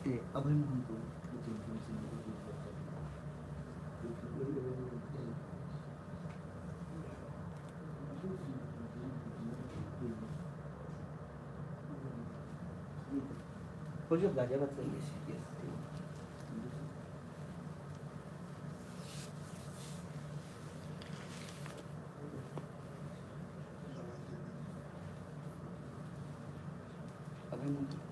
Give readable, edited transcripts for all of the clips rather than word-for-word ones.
Hoje belajar bahasa Inggris. Yes. Apa yang mau?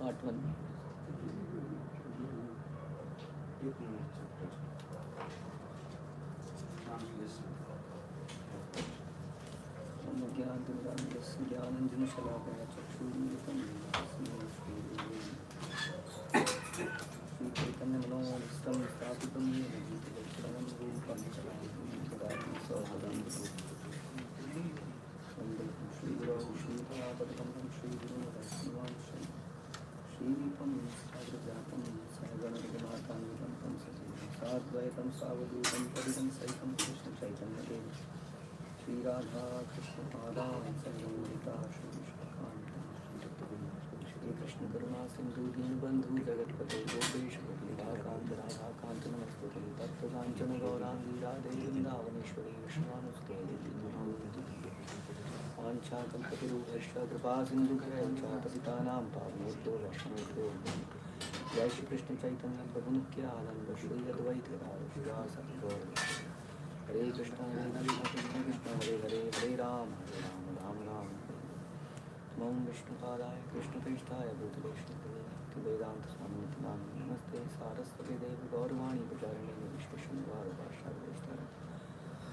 Part 1. ज्ञानंजन शलाकया चक्षुरुन्मिलितं येन तस्मै Shri चैतन्यमनोभीष्टं Stam Stapitam Yajitalakshanam Rupam Chalam Sahadam Shri Guru Shri Padakam Shri Guru Vaishnava Shri Pam Sagrajatam Saganagamatam Vikam Sadvaitam Savadutam Padikam Saitam Krishna Chaitanya Dev Shri Radha Krishna Padam Sagamurika Shri Shri Krishna Karuna Sindhu Dinbandhu Jagatpate Gopesh Gopinakanth Radhakant Namaste Tattvakanchana Gaurangi Radhe Vrindavaneshwari Vishwanuste Vanchakalpatirubhasya Kripa Sindhu Patitanam Pavanebhyo Vaishnavebhyo Jai Shri Krishna Chaitanya Prabhu Nityananda Shri Advaita Radha Hare Krishna Krishna Krishna Hare Hare Hare Ram Ram Ram Om Vishnu Padaya Krishna Prishthaya Bhutale Shri Vedanta Swami Namaste Saraswati Devi Gaurvani Pacharani Vishnu Shunvar Bhasha Vishnu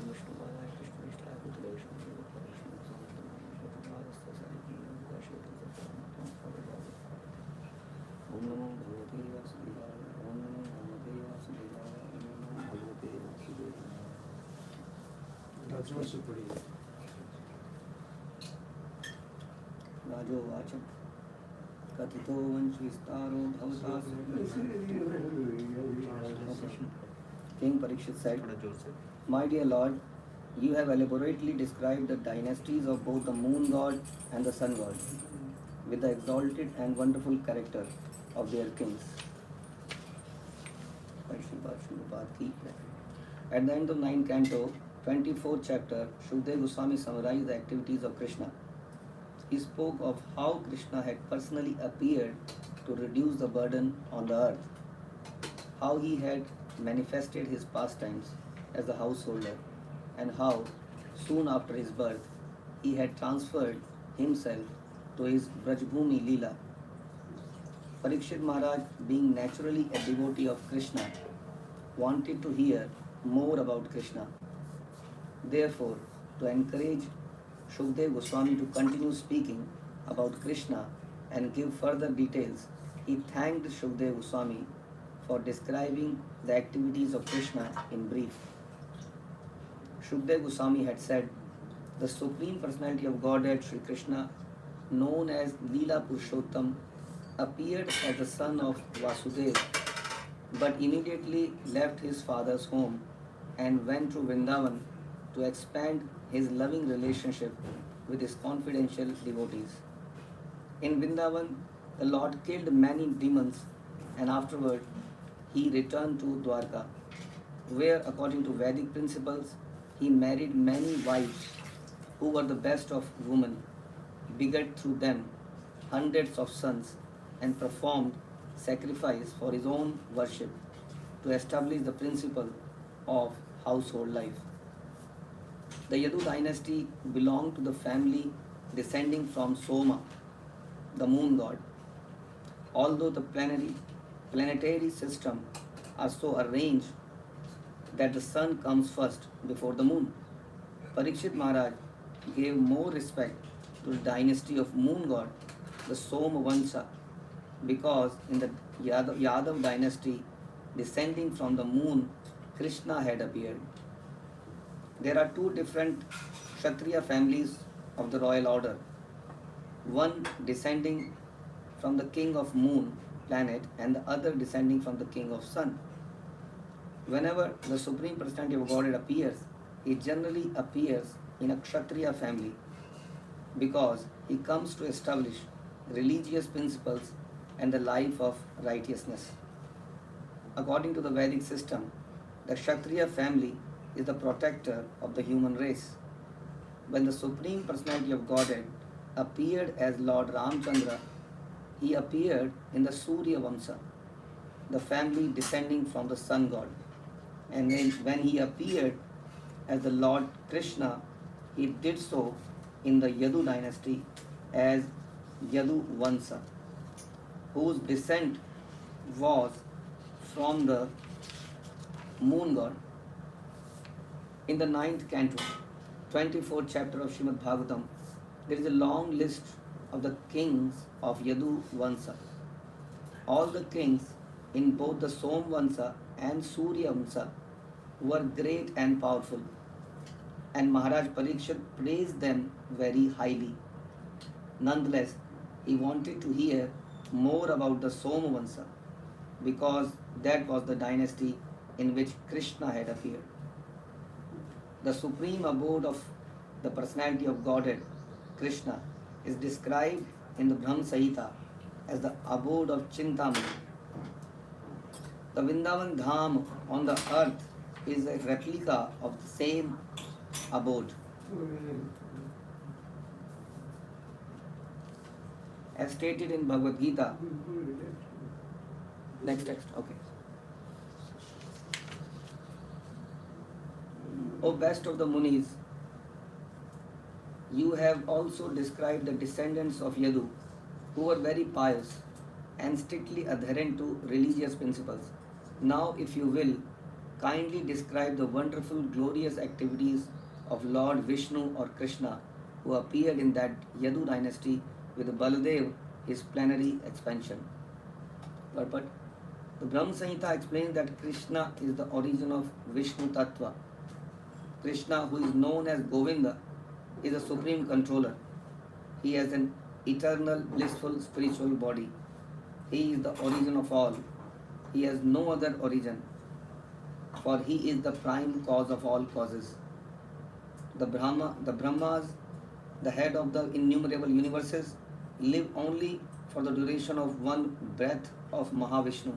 Vishnu Padaya Krishna Prishthaya Bhutale Shri Om Namo Bhagavate Vasudevaya Om Namo Bhagavate Vasudevaya Om Namo Bhagavate Vasudevaya Rajo Vacham Katito Vanshvistaro Bhavata King Parikshit said, My dear Lord, you have elaborately described the dynasties of both the moon god and the sun god, with the exalted and wonderful character of their kings. At the end of 9th canto, 24th chapter, Shukdev Goswami summarized the activities of Krishna. He spoke of how Krishna had personally appeared to reduce the burden on the earth, how he had manifested his pastimes as a householder, and how, soon after his birth, he had transferred himself to his Brajbhumi Leela. Parikshit Maharaj, being naturally a devotee of Krishna, wanted to hear more about Krishna. Therefore, to encourage Shukdev Goswami to continue speaking about Krishna and give further details, he thanked Shukdev Goswami for describing the activities of Krishna in brief. Shukdev Goswami had said, the Supreme Personality of Godhead Sri Krishna, known as Leela Purushottam, appeared as the son of Vasudeva, but immediately left his father's home and went to Vrindavan to expand his loving relationship with his confidential devotees. In Vrindavan, the Lord killed many demons and afterward he returned to Dwarka, where, according to Vedic principles, he married many wives who were the best of women, begat through them hundreds of sons, and performed sacrifice for his own worship to establish the principle of household life. The Yadu dynasty belonged to the family descending from Soma, the moon god. Although the planetary system are so arranged that the sun comes first before the moon, Parikshit Maharaj gave more respect to the dynasty of moon god, the Soma Vansha, because in the Yadav dynasty descending from the moon, Krishna had appeared. There are two different Kshatriya families of the royal order, one descending from the king of moon planet and the other descending from the king of sun. Whenever the Supreme Personality of Godhead appears, he generally appears in a Kshatriya family because he comes to establish religious principles and the life of righteousness. According to the Vedic system, the Kshatriya family is the protector of the human race. When the Supreme Personality of Godhead appeared as Lord Ramchandra, he appeared in the Surya Vamsa, the family descending from the sun god. And when he appeared as the Lord Krishna, he did so in the Yadu dynasty as Yadu Vansa, whose descent was from the moon god. In the 9th canto, 24th chapter of Srimad Bhagavatam, there is a long list of the kings of Yadu Vansa. All the kings in both the Som Vansa and Surya Vansa were great and powerful, and Maharaj Parikshit praised them very highly. Nonetheless, he wanted to hear more about the Somavansa because that was the dynasty in which Krishna had appeared. The supreme abode of the personality of Godhead, Krishna, is described in the Brahma Samhita as the abode of Chintamani. The Vrindavan Dham on the earth is a replica of the same abode. As stated in Bhagavad Gita, next text, okay. O best of the Munis, you have also described the descendants of Yadu, who were very pious and strictly adherent to religious principles. Now, if you will, kindly describe the wonderful, glorious activities of Lord Vishnu or Krishna, who appeared in that Yadu dynasty with Baladev, his plenary expansion. But the Brahma Samhita explains that Krishna is the origin of Vishnu Tattva. Krishna, who is known as Govinda, is a supreme controller. He has an eternal, blissful spiritual body. He is the origin of all. He has no other origin, for he is the prime cause of all causes. The Brahmas, the head of the innumerable universes, live only for the duration of one breath of Mahavishnu.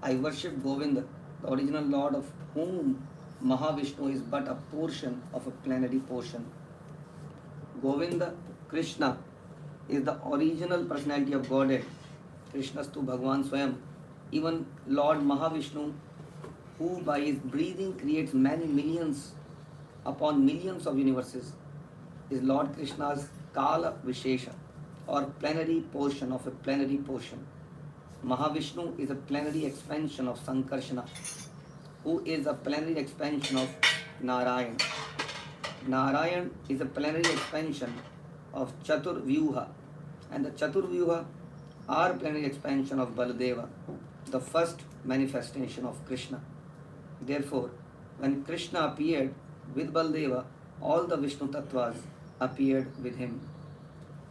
I worship Govinda, the original Lord, of whom Mahavishnu is but a portion of a plenary portion. Govinda, Krishna, is the original personality of Godhead. Krishnastu Bhagavan Swayam. Even Lord Mahavishnu, who by his breathing creates many millions upon millions of universes, is Lord Krishna's Kala Vishesha, or plenary portion of a plenary portion. Mahavishnu is a plenary expansion of Sankarshana, who is a plenary expansion of Narayan. Narayan is a plenary expansion of Chaturvyuha, and the Chaturvyuha are plenary expansion of Baladeva, the first manifestation of Krishna. Therefore, when Krishna appeared with Baladeva, all the Vishnu Tattvas appeared with him.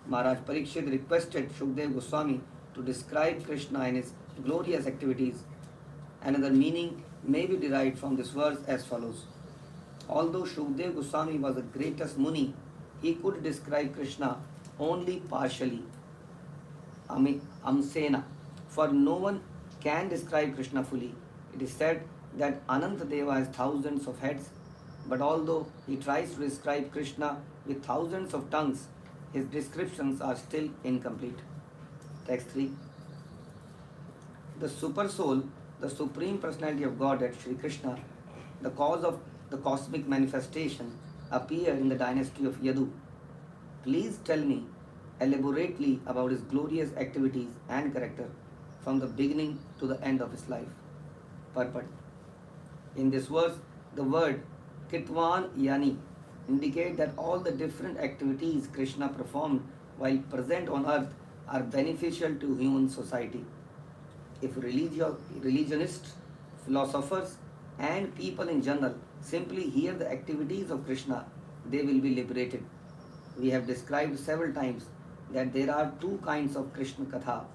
Maharaj Parikshit requested Shukdev Goswami to describe Krishna and his glorious activities. Another meaning may be derived from this verse as follows. Although Shukdev Goswami was the greatest Muni, he could describe Krishna only partially. Amsena. For no one can describe Krishna fully. It is said that Anantadeva has thousands of heads, but although he tries to describe Krishna with thousands of tongues, his descriptions are still incomplete. Text 3. The Super Soul, the Supreme Personality of Godhead, Sri Krishna, the cause of the cosmic manifestation, appeared in the dynasty of Yadu. Please tell me elaborately about his glorious activities and character from the beginning to the end of his life. Purport. In this verse, the word Kitvan Yani indicate that all the different activities Krishna performed while present on earth are beneficial to human society. If religionists, philosophers, and people in general simply hear the activities of Krishna, they will be liberated. We have described several times that there are two kinds of Krishna Katha,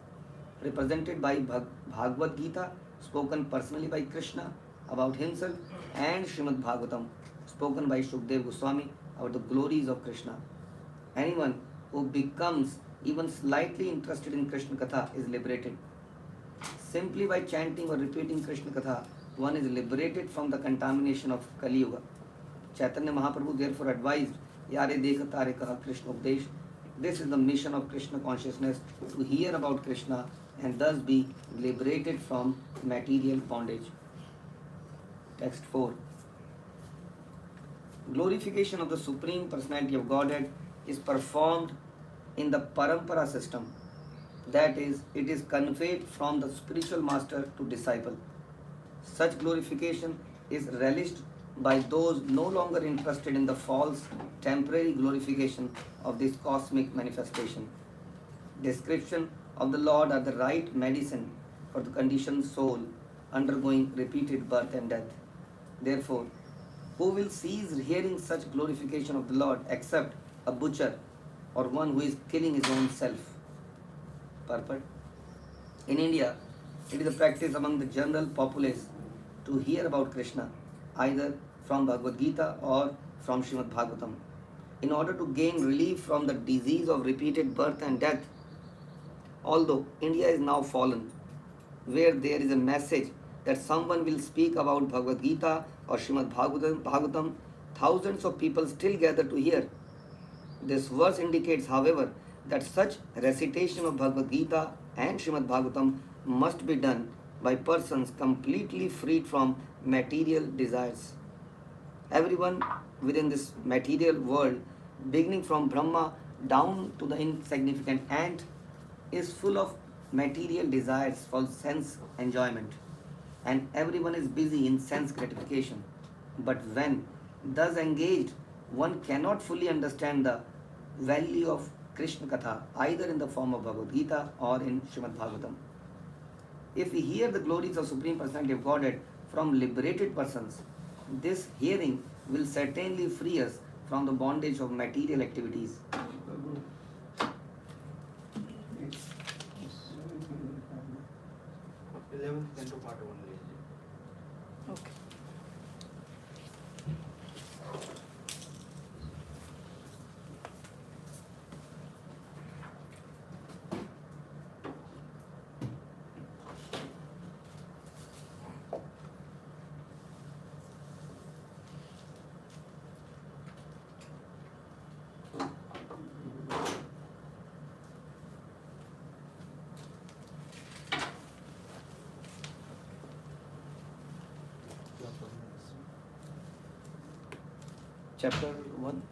represented by Bhagavad Gita, spoken personally by Krishna about himself, and Srimad Bhagavatam, spoken by Shukdev Goswami about the glories of Krishna. Anyone who becomes even slightly interested in Krishna Katha is liberated. Simply by chanting or repeating Krishna Katha, one is liberated from the contamination of Kali Yuga. Chaitanya Mahaprabhu therefore advised, Yare Dekha Tare Kaha Krishna Updesh. This is the mission of Krishna consciousness, to hear about Krishna and thus be liberated from material bondage. Text 4. Glorification of the Supreme Personality of Godhead is performed in the Parampara system. That is, it is conveyed from the spiritual master to disciple. Such glorification is relished by those no longer interested in the false, temporary glorification of this cosmic manifestation. Description of the Lord are the right medicine for the conditioned soul, undergoing repeated birth and death. Therefore, who will cease hearing such glorification of the Lord except a butcher or one who is killing his own self? Purport. In India, it is a practice among the general populace to hear about Krishna either from Bhagavad Gita or from Srimad Bhagavatam. In order to gain relief from the disease of repeated birth and death, although India is now fallen, where there is a message that someone will speak about Bhagavad Gita or Srimad Bhagavatam, thousands of people still gather to hear. This verse indicates, however, that such recitation of Bhagavad Gita and Srimad Bhagavatam must be done by persons completely freed from material desires. Everyone within this material world, beginning from Brahma down to the insignificant ant, is full of material desires for sense enjoyment, and everyone is busy in sense gratification. But when thus engaged, one cannot fully understand the value of Krishna Katha either in the form of Bhagavad Gita or in Srimad Bhagavatam. If we hear the glories of Supreme Personality of Godhead from liberated persons, this hearing will certainly free us from the bondage of material activities. 11th canto part 1. Okay. Chapter 1.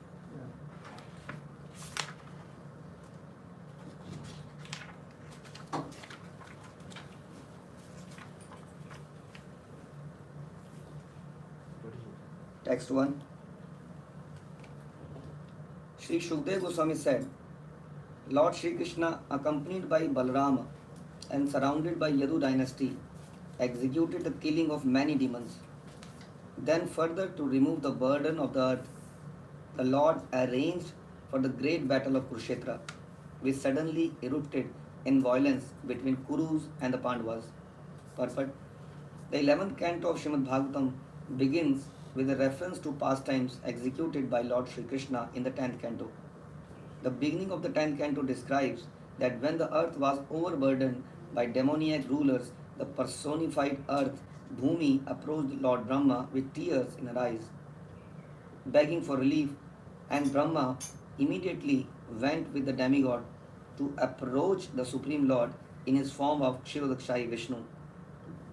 Text 1. Sri Shukdev Goswami said, Lord Shri Krishna, accompanied by Balarama and surrounded by Yadu dynasty, executed the killing of many demons. Then further, to remove the burden of the earth, the Lord arranged for the great battle of Kurukshetra, which suddenly erupted in violence between Kurus and the Pandavas. Purport. The 11th canto of Srimad Bhagavatam begins with a reference to pastimes executed by Lord Sri Krishna in the 10th canto. The beginning of the 10th canto describes that when the earth was overburdened by demoniac rulers, the personified earth, Bhumi, approached Lord Brahma with tears in her eyes, begging for relief, and Brahma immediately went with the demigod to approach the Supreme Lord in his form of Kshirodakshai Vishnu.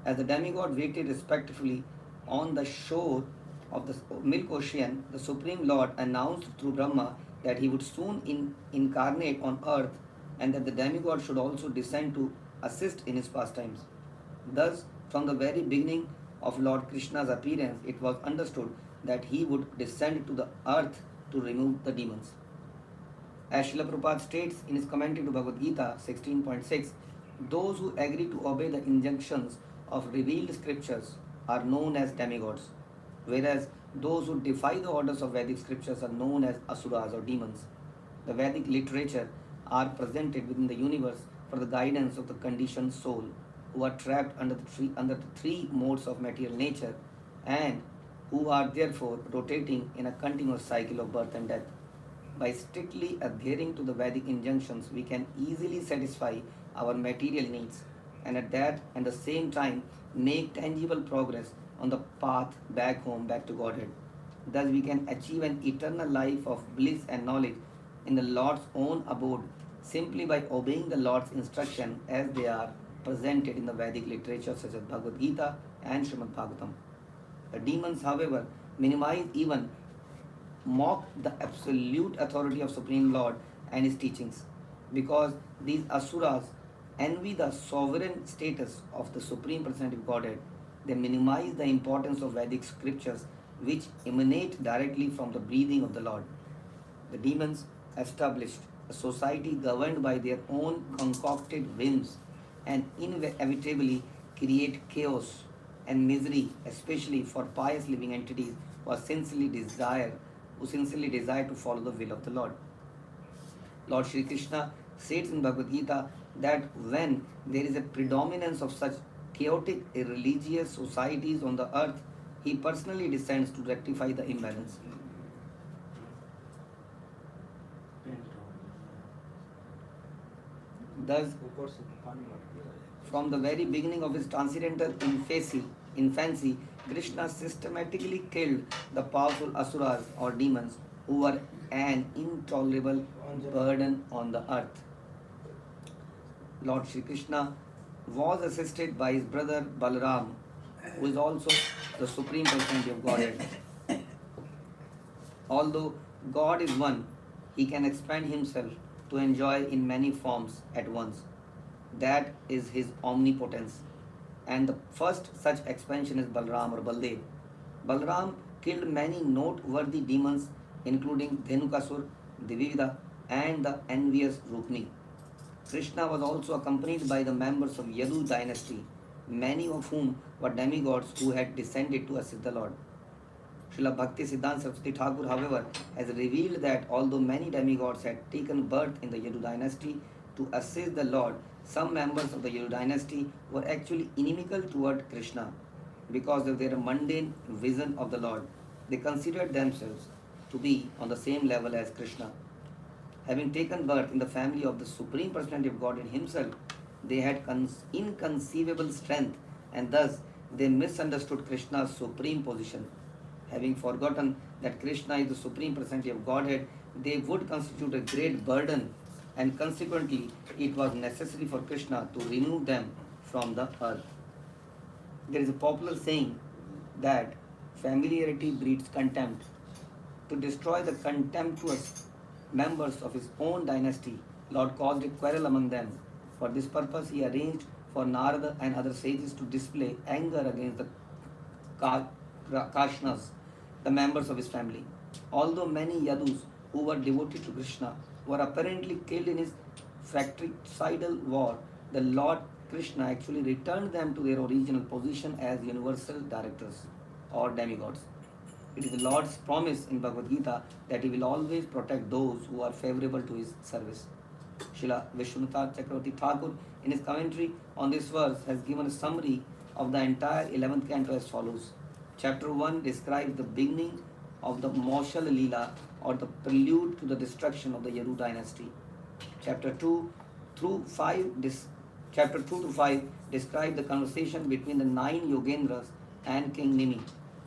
As the demigod waited respectfully on the shore of the milk ocean, the Supreme Lord announced through Brahma that he would soon incarnate on earth and that the demigod should also descend to assist in his pastimes. Thus, from the very beginning of Lord Krishna's appearance, it was understood that he would descend to the earth to remove the demons. As Srila Prabhupada states in his commentary to Bhagavad Gita 16.6, those who agree to obey the injunctions of revealed scriptures are known as demigods, whereas those who defy the orders of Vedic scriptures are known as asuras or demons. The Vedic literature are presented within the universe for the guidance of the conditioned soul, who are trapped under the three modes of material nature and who are therefore rotating in a continuous cycle of birth and death. By strictly adhering to the Vedic injunctions, we can easily satisfy our material needs and at the same time make tangible progress on the path back home, back to Godhead. Thus, we can achieve an eternal life of bliss and knowledge in the Lord's own abode simply by obeying the Lord's instruction as they are presented in the Vedic literature such as Bhagavad Gita and Srimad Bhagavatam. The demons, however, minimize even mock the absolute authority of Supreme Lord and his teachings, because these asuras envy the sovereign status of the Supreme Personality of Godhead. They minimize the importance of Vedic scriptures which emanate directly from the breathing of the Lord. The demons established a society governed by their own concocted whims and inevitably create chaos and misery, especially for pious living entities who sincerely desire to follow the will of the Lord. Lord Shri Krishna states in Bhagavad Gita that when there is a predominance of such chaotic religious societies on the earth, he personally descends to rectify the imbalance. Thus, from the very beginning of his transcendental infancy, Krishna systematically killed the powerful asuras or demons who were an intolerable burden on the earth. Lord Shri Krishna was assisted by his brother Balaram, who is also the Supreme Personality of Godhead. Although God is one, he can expand himself to enjoy in many forms at once. That is his omnipotence. And the first such expansion is Balram or Baldev. Balram killed many noteworthy demons, including Dhenukasur, Divivida, and the envious Rukmi. Krishna was also accompanied by the members of Yadu dynasty, many of whom were demigods who had descended to assist the Lord. Srila Bhakti Siddhanta Saraswati Thakur, however, has revealed that although many demigods had taken birth in the Yadu dynasty to assist the Lord, some members of the Yadu dynasty were actually inimical toward Krishna because of their mundane vision of the Lord. They considered themselves to be on the same level as Krishna. Having taken birth in the family of the Supreme Personality of Godhead Himself, they had inconceivable strength and thus they misunderstood Krishna's supreme position. Having forgotten that Krishna is the Supreme Personality of Godhead, they would constitute a great burden and consequently it was necessary for Krishna to remove them from the earth. There is a popular saying that familiarity breeds contempt. To destroy the contemptuous members of his own dynasty, Lord caused a quarrel among them. For this purpose, he arranged for Narada and other sages to display anger against the Kashnas, the members of his family. Although many Yadus who were devoted to Krishna were apparently killed in his fratricidal war, the Lord Krishna actually returned them to their original position as universal directors or demigods. It is the Lord's promise in Bhagavad Gita that He will always protect those who are favorable to His service. Srila Vishwanath Chakravarti Thakur, in his commentary on this verse, has given a summary of the entire 11th canto as follows. Chapter 1 describes the beginning of the Moshal Leela or the prelude to the destruction of the Yadu dynasty. Chapter 2 to 5 describe the conversation between the 9 Yogendras and King Nimi.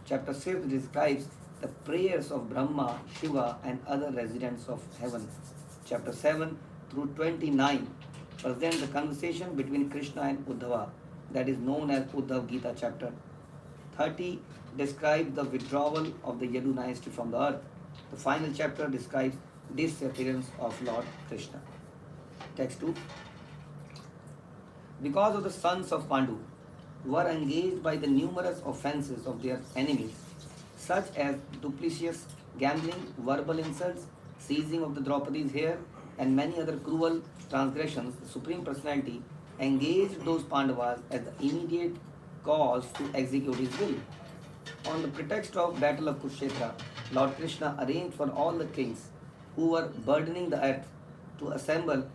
Chapter 6 describes the prayers of Brahma, Shiva and other residents of heaven. Chapter 7 through 29 present the conversation between Krishna and Uddhava, that is known as Uddhav Gita chapter. 30 describes the withdrawal of the Yadu dynasty from the earth. The final chapter describes disappearance of Lord Krishna. Text 2. Because of the sons of Pandu were engaged by the numerous offences of their enemies, such as duplicitous gambling, verbal insults, seizing of the Draupadi's hair, and many other cruel transgressions, the Supreme Personality engaged those Pandavas as the immediate cause to execute his will. On the pretext of battle of Kurukshetra, Lord Krishna arranged for all the kings who were burdening the earth to assemble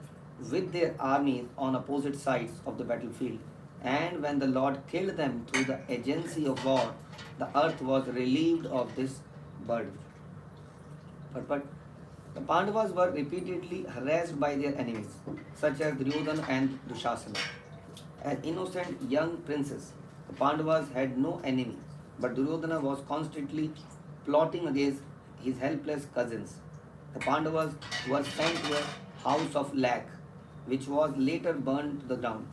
with their armies on opposite sides of the battlefield. And when the Lord killed them through the agency of war, the earth was relieved of this burden. But the Pandavas were repeatedly harassed by their enemies, such as Duryodhana and Dushasana. As innocent young princes, the Pandavas had no enemy, but Duryodhana was constantly plotting against his helpless cousins. The Pandavas were sent to a house of lac, which was later burned to the ground.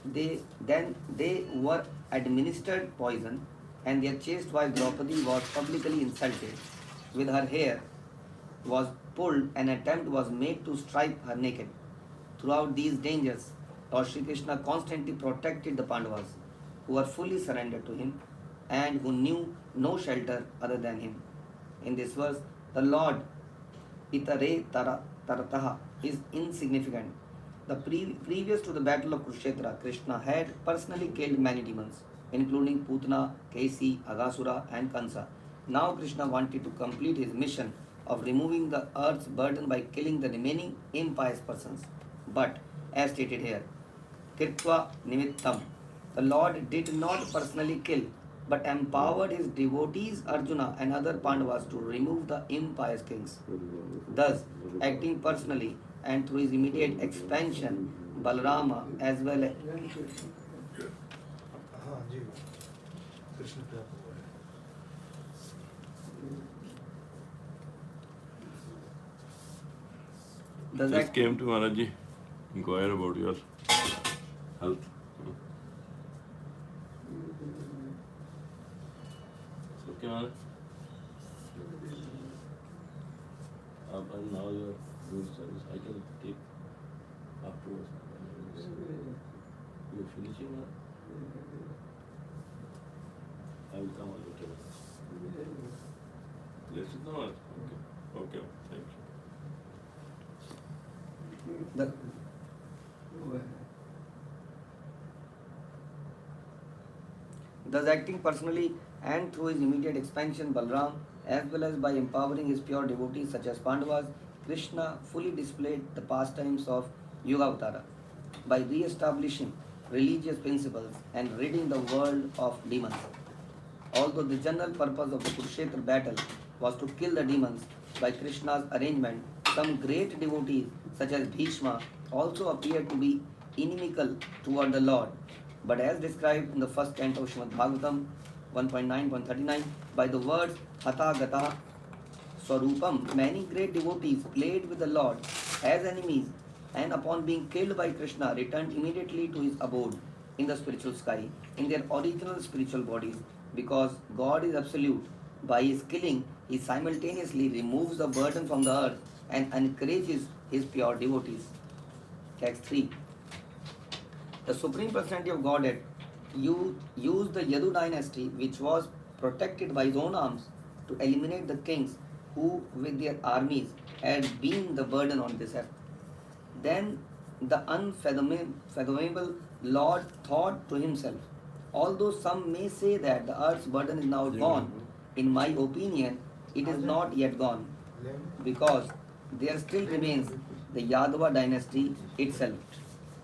They were administered poison, and their chaste wife Draupadi was publicly insulted. With her hair was pulled, an attempt was made to strike her naked. Throughout these dangers, Lord Shri Krishna constantly protected the Pandavas, who were fully surrendered to him and who knew no shelter other than him. In this verse, the Lord Itare Tarataha is insignificant. Previous to the battle of Kurukshetra, Krishna had personally killed many demons. including Putana, Kesi, Agasura, and Kansa. Now Krishna wanted to complete his mission of removing the earth's burden by killing the remaining impious persons. But, as stated here, Kirtva Nimittam, the Lord did not personally kill, but empowered his devotees Arjuna and other Pandavas to remove the impious kings. Thus, acting personally and through his immediate expansion, Balarama as well as हाँ जी कृष्ण प्राप्त हुआ है does Just that came to Maharaji, inquire about your health. So, okay, Maharaj. And now you are doing service. I can take afterwards. You are finishing, Maharaj? I will come a little later. Yes, no, Maharaj. Okay, thank you. the thus acting personally and through his immediate expansion, Balram, as well as by empowering his pure devotees such as Pandavas, Krishna fully displayed the pastimes of Yogavatara by re-establishing religious principles and ridding the world of demons. Although the general purpose of the Kurukshetra battle was to kill the demons by Krishna's arrangement, some great devotees such as Bhishma also appeared to be inimical toward the Lord. But as described in the first canto of Srimad Bhagavatam 1.9.39, by the words Hatha Gata Swarupam, many great devotees played with the Lord as enemies and upon being killed by Krishna returned immediately to his abode in the spiritual sky in their original spiritual bodies. Because God is absolute, by his killing he simultaneously removes the burden from the earth and encourages his pure devotees. Text 3. The Supreme Personality of Godhead used the Yadu dynasty, which was protected by his own arms, to eliminate the kings who, with their armies, had been the burden on this earth. Then the unfathomable Lord thought to himself, although some may say that the earth's burden is now gone, in my opinion, it is not yet gone, because there still remains the Yadava dynasty itself,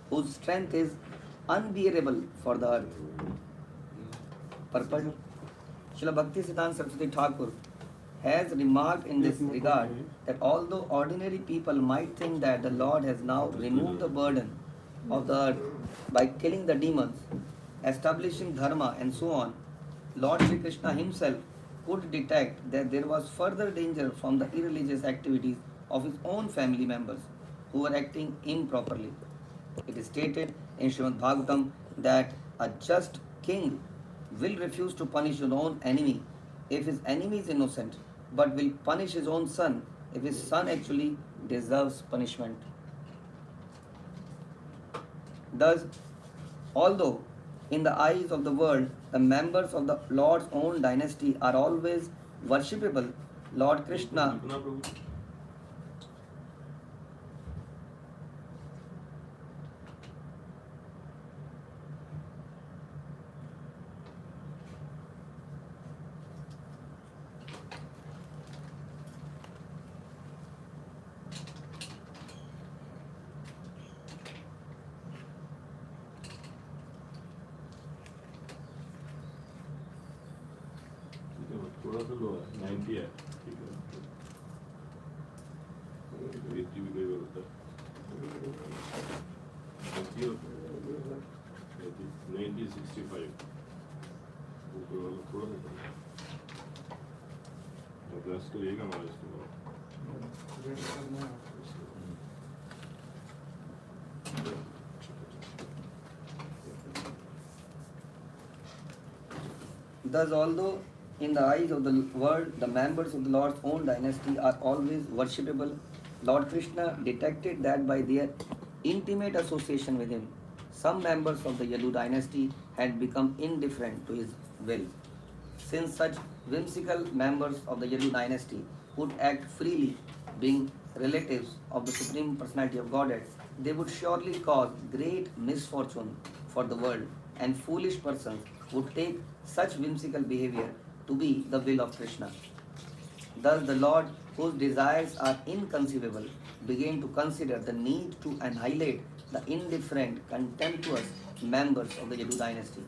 whose strength is unbearable for the earth. Purport. Srila Bhakti Siddhanta Saraswati Thakur has remarked in this regard that although ordinary people might think that the Lord has now removed the burden of the earth by killing the demons, establishing dharma and so on, Lord Sri Krishna himself could detect that there was further danger from the irreligious activities of his own family members who were acting improperly. It is stated in Srimad Bhagavatam that a just king will refuse to punish his own enemy if his enemy is innocent, but will punish his own son if his son actually deserves punishment. Thus, although in the eyes of the world the members of the Lord's own dynasty are always worshipable, Lord Krishna थोड़ा सा लो है 90 है ठीक है 80 भी कई बार होता है 90 65 ऊपर वाला थोड़ा सा प्लस करिएगा हमारा इसको Thus, although in the eyes of the world the members of the Lord's own dynasty are always worshipable, Lord Krishna detected that by their intimate association with him, some members of the Yadu dynasty had become indifferent to his will. Since such whimsical members of the Yadu dynasty would act freely, being relatives of the Supreme Personality of Godhead, they would surely cause great misfortune for the world, and foolish persons would take such whimsical behavior to be the will of Krishna. Thus, the Lord, whose desires are inconceivable, began to consider the need to annihilate the indifferent, contemptuous members of the Yadu dynasty.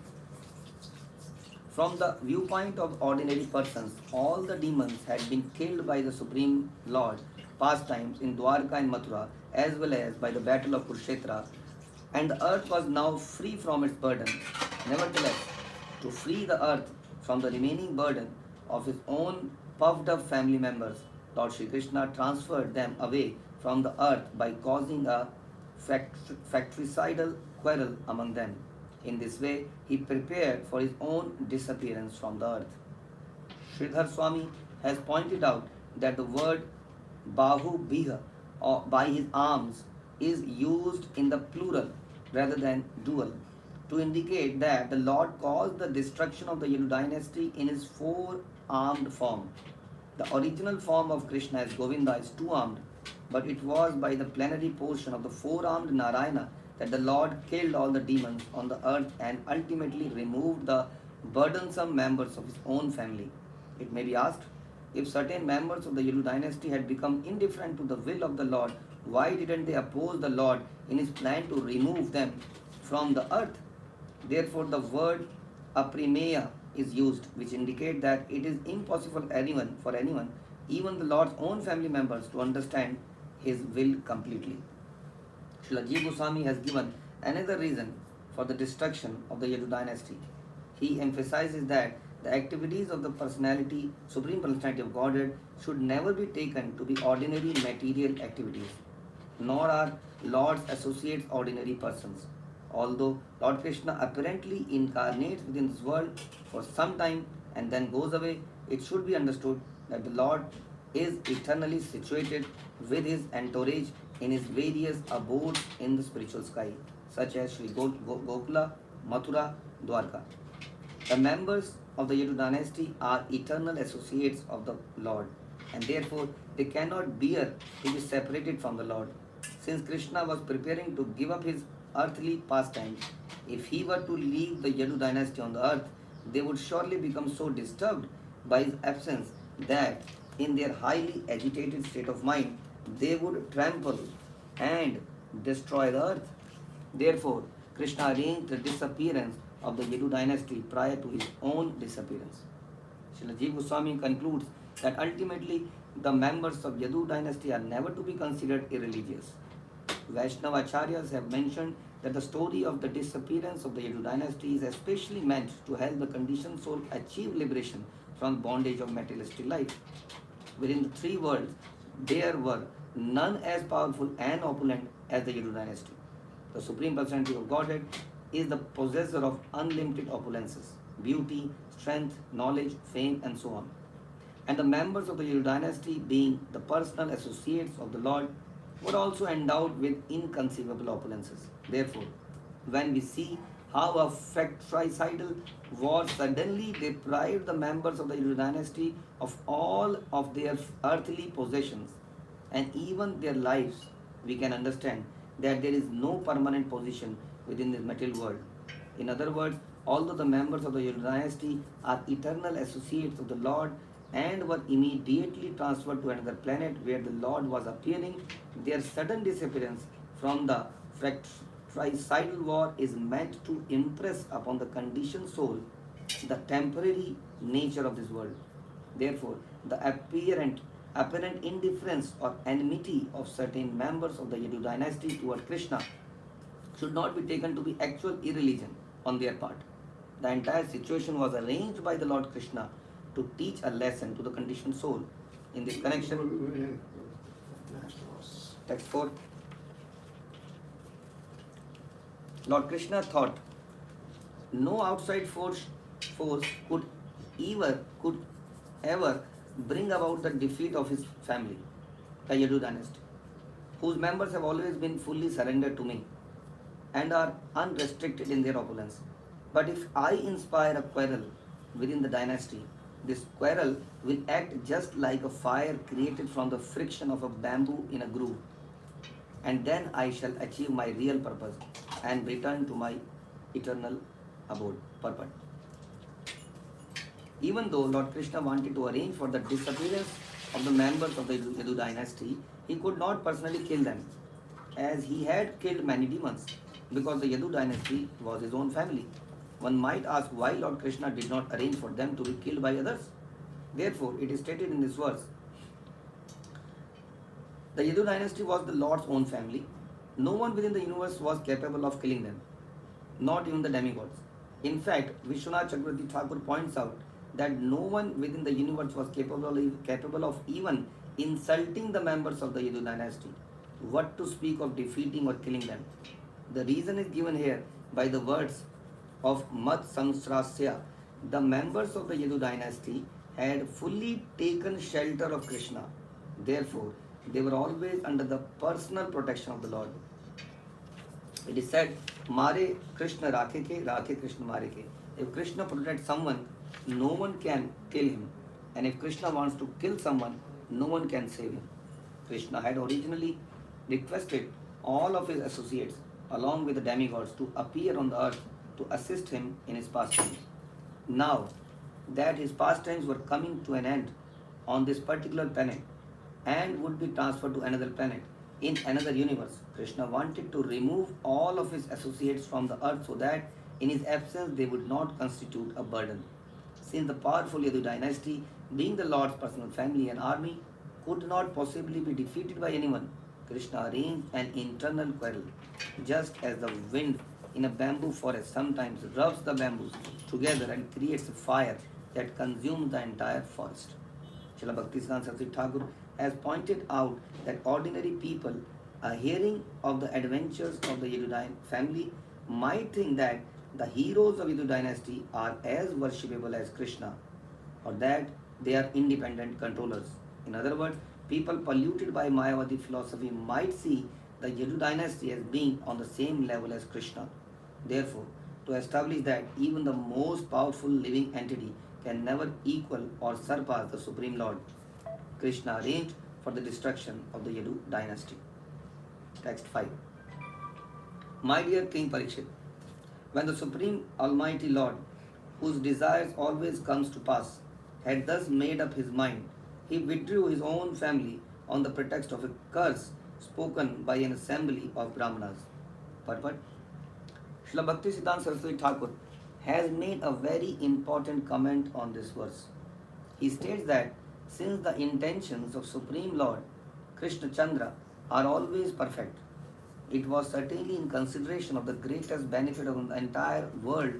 From the viewpoint of ordinary persons, all the demons had been killed by the Supreme Lord pastimes in Dwarka and Mathura, as well as by the battle of Kurukshetra, and the earth was now free from its burden. Nevertheless, to free the earth from the remaining burden of his own puffed up family members, Lord Shri Krishna transferred them away from the earth by causing a fratricidal quarrel among them. In this way, he prepared for his own disappearance from the earth. Sridhar Swami has pointed out that the word Bahu Biha or by his arms is used in the plural rather than dual to indicate that the Lord caused the destruction of the Yadu dynasty in his four-armed form. The original form of Krishna as Govinda is two-armed, but it was by the plenary portion of the four-armed Narayana that the Lord killed all the demons on the earth and ultimately removed the burdensome members of his own family. It may be asked, if certain members of the Yadu dynasty had become indifferent to the will of the Lord, why didn't they oppose the Lord in his plan to remove them from the earth? Therefore, the word aprimeya is used, which indicate that it is impossible for anyone, even the Lord's own family members, to understand his will completely. Srila Jiva Goswami has given another reason for the destruction of the Yadu dynasty. He emphasizes that the activities of the personality, Supreme Personality of Godhead, should never be taken to be ordinary material activities, nor are Lord's associates ordinary persons. Although Lord Krishna apparently incarnates within this world for some time and then goes away, it should be understood that the Lord is eternally situated with his entourage in his various abodes in the spiritual sky, such as Sri Gokula, Mathura, Dwarka. The members of the Yadu dynasty are eternal associates of the Lord, and therefore they cannot bear to be separated from the Lord. Since Krishna was preparing to give up his earthly pastimes, if he were to leave the Yadu dynasty on the earth, they would surely become so disturbed by his absence that in their highly agitated state of mind, they would trample and destroy the earth. Therefore, Krishna arranged the disappearance of the Yadu dynasty prior to his own disappearance. Srila Jiva Goswami concludes that ultimately the members of Yadu dynasty are never to be considered irreligious. Vaishnava Acharyas have mentioned that the story of the disappearance of the Yadu dynasty is especially meant to help the conditioned soul achieve liberation from bondage of materialistic life. Within the three worlds, there were none as powerful and opulent as the Yadu dynasty. The Supreme Personality of Godhead is the possessor of unlimited opulences, beauty, strength, knowledge, fame, and so on. And the members of the Yadu dynasty, being the personal associates of the Lord, were also endowed with inconceivable opulences. Therefore, when we see how a fratricidal war suddenly deprived the members of the Yadu dynasty of all of their earthly possessions and even their lives, we can understand that there is no permanent position within this material world. In other words, although the members of the Yadu dynasty are eternal associates of the Lord and were immediately transferred to another planet where the Lord was appearing, their sudden disappearance from the fratricidal war is meant to impress upon the conditioned soul the temporary nature of this world. Therefore, the apparent indifference or enmity of certain members of the Yadu dynasty toward Krishna should not be taken to be actual irreligion on their part. The entire situation was arranged by the Lord Krishna to teach a lesson to the conditioned soul. In this connection, text 4. Lord Krishna thought no outside force could ever bring about the defeat of his family, the Yadu dynasty, whose members have always been fully surrendered to me and are unrestricted in their opulence. But if I inspire a quarrel within the dynasty, this quarrel will act just like a fire created from the friction of a bamboo in a groove, and then I shall achieve my real purpose and return to my eternal abode, purpose. Even though Lord Krishna wanted to arrange for the disappearance of the members of the Yadu dynasty, he could not personally kill them, as he had killed many demons, because the Yadu dynasty was his own family. One might ask why Lord Krishna did not arrange for them to be killed by others. Therefore, it is stated in this verse, the Yadu dynasty was the Lord's own family. No one within the universe was capable of killing them, not even the demigods. In fact, Vishwanath Chakravarti Thakur points out that no one within the universe was capable of even insulting the members of the Yadu dynasty. What to speak of defeating or killing them? The reason is given here by the words of Mat Samsrasya. The members of the Yadu dynasty had fully taken shelter of Krishna. Therefore, they were always under the personal protection of the Lord. It is said, Mare Krishna Rakhe Krishna Mare ke. If Krishna protects someone, no one can kill him. And if Krishna wants to kill someone, no one can save him. Krishna had originally requested all of his associates, along with the demigods, to appear on the earth to assist him in his pastimes. Now that his pastimes were coming to an end on this particular planet and would be transferred to another planet in another universe, Krishna wanted to remove all of his associates from the earth so that in his absence they would not constitute a burden. Since the powerful Yadu dynasty, being the Lord's personal family and army, could not possibly be defeated by anyone, Krishna arranged an internal quarrel, just as the wind in a bamboo forest sometimes rubs the bamboos together and creates a fire that consumes the entire forest. Srila Bhaktisiddhanta Saraswati Thakur has pointed out that ordinary people, hearing of the adventures of the Yadu family, might think that the heroes of Yadu dynasty are as worshipable as Krishna, or that they are independent controllers. In other words, people polluted by Mayavadi philosophy might see the Yadu dynasty as being on the same level as Krishna. Therefore, to establish that even the most powerful living entity can never equal or surpass the Supreme Lord, Krishna arranged for the destruction of the Yadu dynasty. Text 5. My dear King Parikshit, when the Supreme Almighty Lord, whose desires always comes to pass, had thus made up his mind, he withdrew his own family on the pretext of a curse spoken by an assembly of Brahmanas. Purport. Srila Bhaktisiddhanta Saraswati Thakur has made a very important comment on this verse. He states that since the intentions of Supreme Lord Krishna Chandra are always perfect, it was certainly in consideration of the greatest benefit of the entire world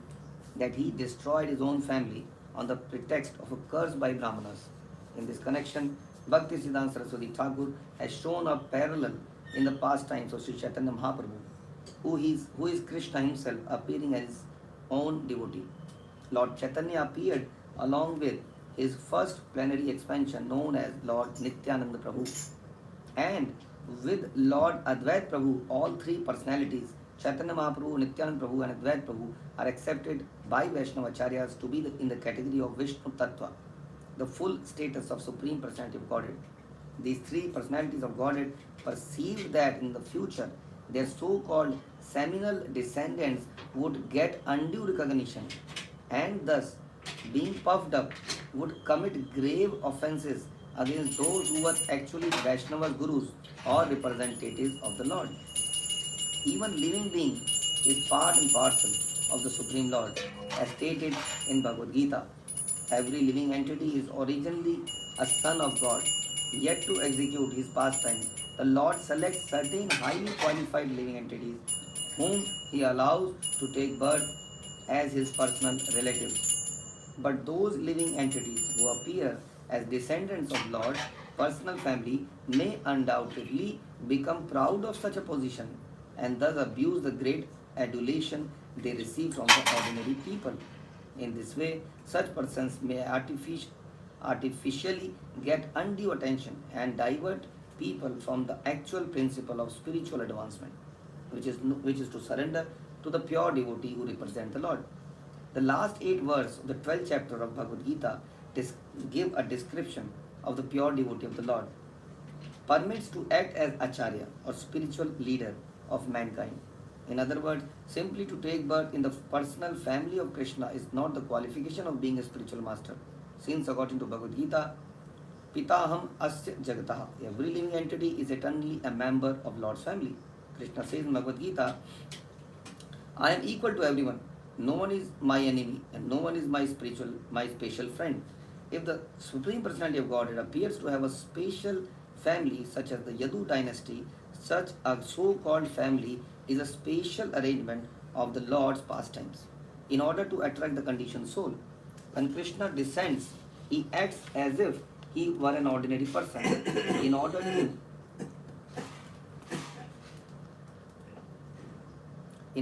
that he destroyed his own family on the pretext of a curse by Brahmanas. In this connection, Bhaktisiddhanta Saraswati Thakur has shown a parallel in the pastimes of Sri Chaitanya Mahaprabhu, who is Krishna himself appearing as his own devotee. Lord Chaitanya appeared along with his first plenary expansion known as Lord Nityananda Prabhu. And with Lord Advait Prabhu, all three personalities, Chaitanya Mahaprabhu, Nityananda Prabhu and Advait Prabhu, are accepted by Vaishnava Acharyas to be in the category of Vishnu Tattva, the full status of Supreme Personality of Godhead. These three personalities of Godhead perceived that in the future their so-called seminal descendants would get undue recognition and thus, being puffed up, would commit grave offenses against those who were actually Vaishnava gurus or representatives of the Lord. Even living being is part and parcel of the Supreme Lord, as stated in Bhagavad Gita. Every living entity is originally a son of God. Yet to execute his pastime, the Lord selects certain highly qualified living entities whom he allows to take birth as his personal relatives. But those living entities who appear as descendants of Lord's personal family may undoubtedly become proud of such a position and thus abuse the great adulation they receive from the ordinary people. In this way, such persons may artificially get undue attention and divert people from the actual principle of spiritual advancement, which is to surrender to the pure devotee who represent the Lord. The last 8 verses of the 12th chapter of Bhagavad Gita give a description of the pure devotee of the Lord, permits to act as acharya or spiritual leader of mankind. In other words, simply to take birth in the personal family of Krishna is not the qualification of being a spiritual master. Since according to Bhagavad Gita, Pitaham Asya Jagataha, every living entity is eternally a member of Lord's family. Krishna says in Bhagavad Gita, I am equal to everyone. No one is my enemy and no one is my special friend. If the Supreme Personality of Godhead appears to have a special family such as the Yadu dynasty, such a so-called family is a special arrangement of the Lord's pastimes in order to attract the conditioned soul. When Krishna descends, he acts as if he were an ordinary person in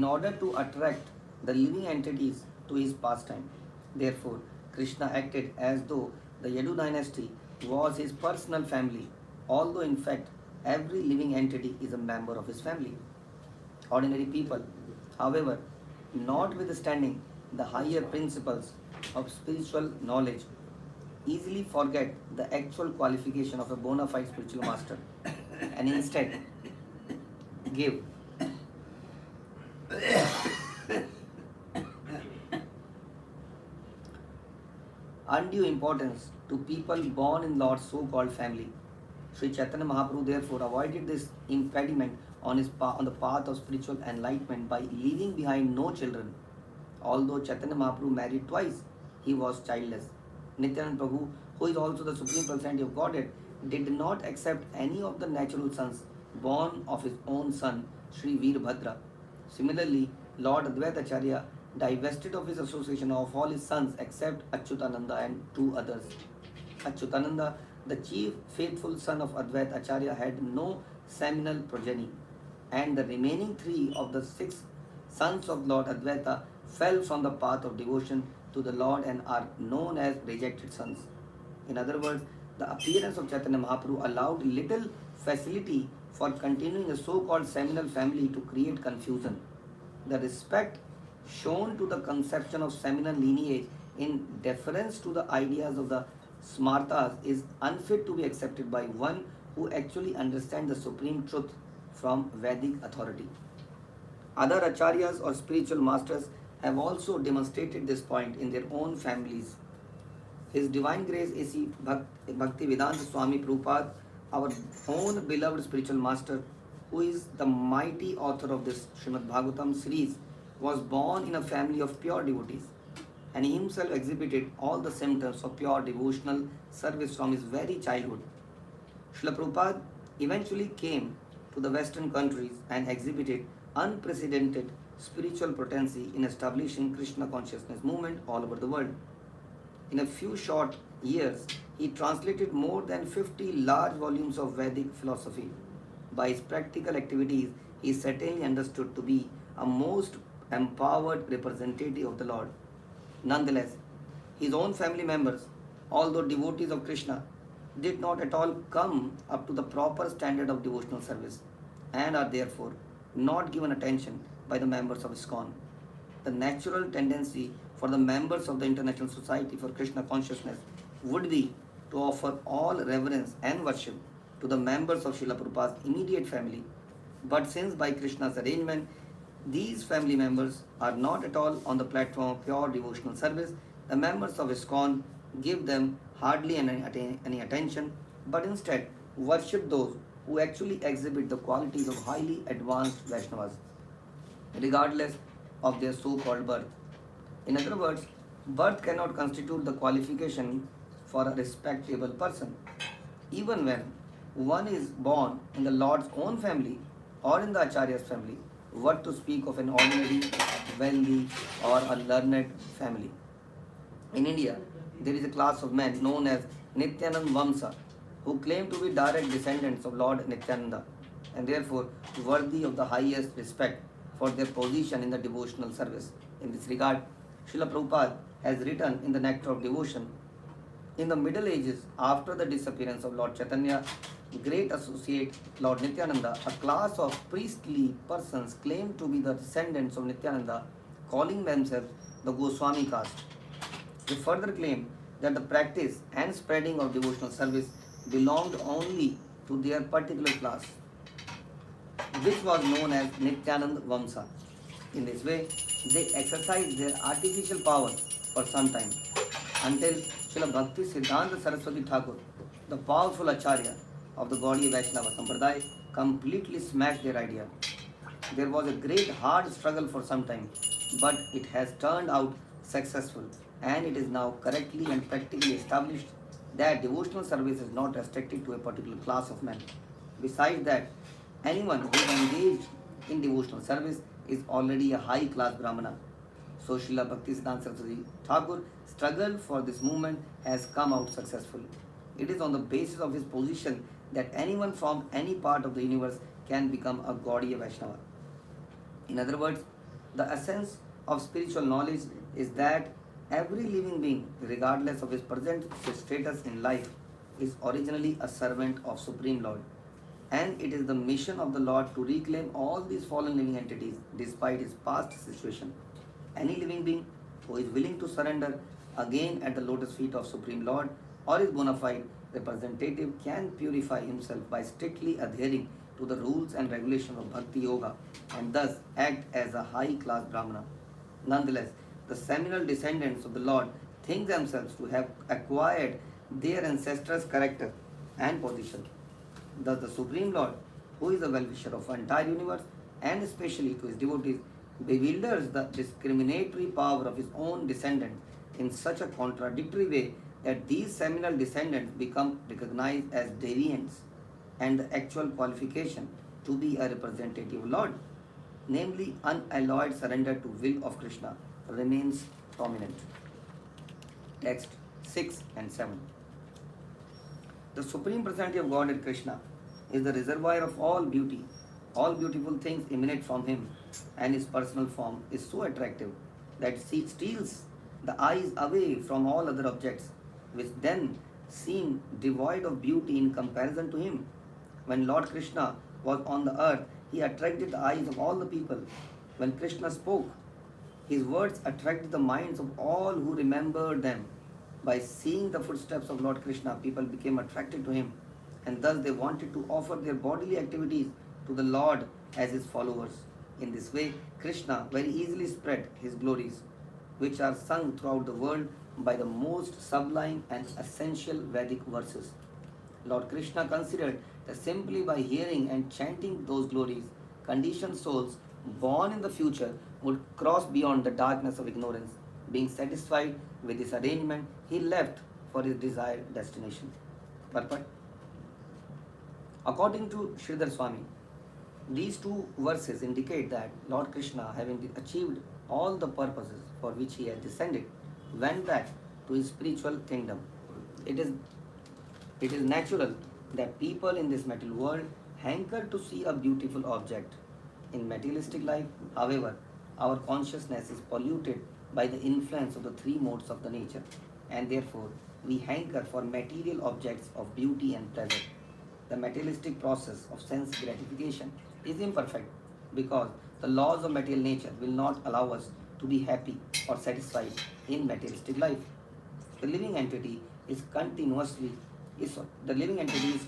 order to attract the living entities to his pastime. Therefore, Krishna acted as though the Yadu dynasty was his personal family, although in fact every living entity is a member of his family. Ordinary people, however, notwithstanding the higher principles of spiritual knowledge, easily forget the actual qualification of a bona fide spiritual master and instead give undue importance to people born in Lord's so-called family. Sri Chaitanya Mahaprabhu therefore avoided this impediment on the path of spiritual enlightenment by leaving behind no children. Although Chaitanya Mahaprabhu married twice, he was childless. Nityananda Prabhu, who is also the Supreme Personality of Godhead, did not accept any of the natural sons born of his own son, Sri Veerbhadra. Similarly, Lord Advaita Acharya divested of his association of all his sons except Achyutananda and two others. Achyutananda, the chief faithful son of Advaita Acharya, had no seminal progeny, and the remaining three of the six sons of Lord Advaita fell from the path of devotion to the Lord and are known as rejected sons. In other words, the appearance of Chaitanya Mahaprabhu allowed little facility for continuing a so-called seminal family to create confusion. The respect shown to the conception of seminal lineage in deference to the ideas of the Smartas is unfit to be accepted by one who actually understands the supreme truth from Vedic authority. Other acharyas or spiritual masters have also demonstrated this point in their own families. His Divine Grace A.C. Bhaktivedanta Swami Prabhupada, our own beloved spiritual master, who is the mighty author of this Srimad Bhagavatam series, was born in a family of pure devotees, and he himself exhibited all the symptoms of pure devotional service from his very childhood. Srila Prabhupada eventually came to the Western countries and exhibited unprecedented spiritual potency in establishing Krishna consciousness movement all over the world. In a few short years, he translated more than 50 large volumes of Vedic philosophy. By his practical activities, he is certainly understood to be a most empowered representative of the Lord. Nonetheless, his own family members, although devotees of Krishna, did not at all come up to the proper standard of devotional service and are therefore not given attention by the members of ISKCON. The natural tendency for the members of the International Society for Krishna Consciousness would be to offer all reverence and worship to the members of Srila Prabhupada's immediate family. But since by Krishna's arrangement, these family members are not at all on the platform of pure devotional service, the members of ISKCON give them hardly any attention, but instead worship those who actually exhibit the qualities of highly advanced Vaishnavas, regardless of their so-called birth. In other words, birth cannot constitute the qualification for a respectable person. Even when one is born in the Lord's own family or in the Acharya's family, what to speak of an ordinary, wealthy, or a learned family? In India, there is a class of men known as Nityanand Vamsa who claim to be direct descendants of Lord Nityananda and therefore worthy of the highest respect for their position in the devotional service. In this regard, Srila Prabhupada has written in the Nectar of Devotion, in the Middle Ages, after the disappearance of Lord Chaitanya, great associate Lord Nityananda, a class of priestly persons claimed to be the descendants of Nityananda, calling themselves the Goswami caste. They further claim that the practice and spreading of devotional service belonged only to their particular class. which was known as Nityanand Vamsa. In this way, they exercised their artificial power for some time until Srila Bhakti Siddhanta Saraswati Thakur, the powerful Acharya of the Gaudiya Vaishnava Sampradaya, completely smashed their idea. There was a great hard struggle for some time, but it has turned out successful, and it is now correctly and practically established that devotional service is not restricted to a particular class of men. Besides that, anyone who is engaged in devotional service is already a high class Brahmana. So Srila Bhaktisiddhanta Saraswati Thakur struggled for this movement has come out successful. It is on the basis of his position that anyone from any part of the universe can become a Gaudiya Vaishnava. In other words, the essence of spiritual knowledge is that every living being, regardless of his present status in life, is originally a servant of Supreme Lord. And it is the mission of the Lord to reclaim all these fallen living entities despite his past situation. Any living being who is willing to surrender again at the lotus feet of Supreme Lord or his bona fide representative can purify himself by strictly adhering to the rules and regulations of Bhakti Yoga and thus act as a high class Brahmana. Nonetheless, the seminal descendants of the Lord think themselves to have acquired their ancestors' character and position. Thus, the Supreme Lord, who is the well-wisher of the entire universe and especially to his devotees, bewilders the discriminatory power of his own descendants in such a contradictory way that these seminal descendants become recognized as deviants and the actual qualification to be a representative Lord, namely unalloyed surrender to will of Krishna, remains prominent. Text 6 and 7. The Supreme Personality of Godhead Krishna is the reservoir of all beauty. All beautiful things emanate from him, and his personal form is so attractive that it steals the eyes away from all other objects, which then seem devoid of beauty in comparison to him. When Lord Krishna was on the earth, he attracted the eyes of all the people. When Krishna spoke, his words attracted the minds of all who remembered them. By seeing the footsteps of Lord Krishna, people became attracted to him, and thus they wanted to offer their bodily activities to the Lord as his followers. In this way, Krishna very easily spread his glories, which are sung throughout the world by the most sublime and essential Vedic verses. Lord Krishna considered that simply by hearing and chanting those glories, conditioned souls born in the future would cross beyond the darkness of ignorance. Being satisfied with this arrangement, he left for his desired destination. Purport. According to Sridhar Swami, these two verses indicate that Lord Krishna, having achieved all the purposes for which he had descended, went back to his spiritual kingdom. It is natural that people in this material world hanker to see a beautiful object. In materialistic life, however, our consciousness is polluted by the influence of the three modes of the nature, and therefore we hanker for material objects of beauty and pleasure. The materialistic process of sense gratification is imperfect because the laws of material nature will not allow us to be happy or satisfied in materialistic life. The living entity is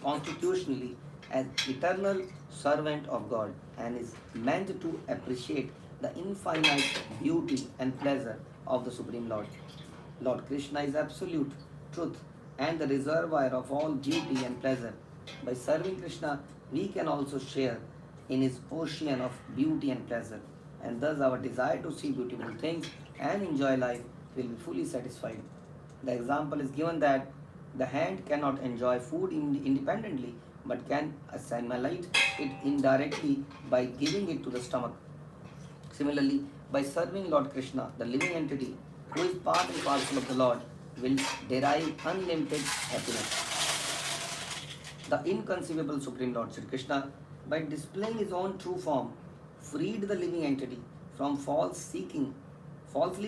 constitutionally an eternal servant of God and is meant to appreciate the infinite beauty and pleasure of the Supreme Lord. Lord Krishna is absolute truth and the reservoir of all beauty and pleasure. By serving Krishna, we can also share in his ocean of beauty and pleasure, and thus our desire to see beautiful things and enjoy life will be fully satisfied. The example is given that the hand cannot enjoy food independently but can assimilate it indirectly by giving it to the stomach. Similarly, by serving Lord Krishna, the living entity who is part and parcel of the Lord will derive unlimited happiness. The inconceivable Supreme Lord Sri Krishna, by displaying his own true form, freed the living entity from falsely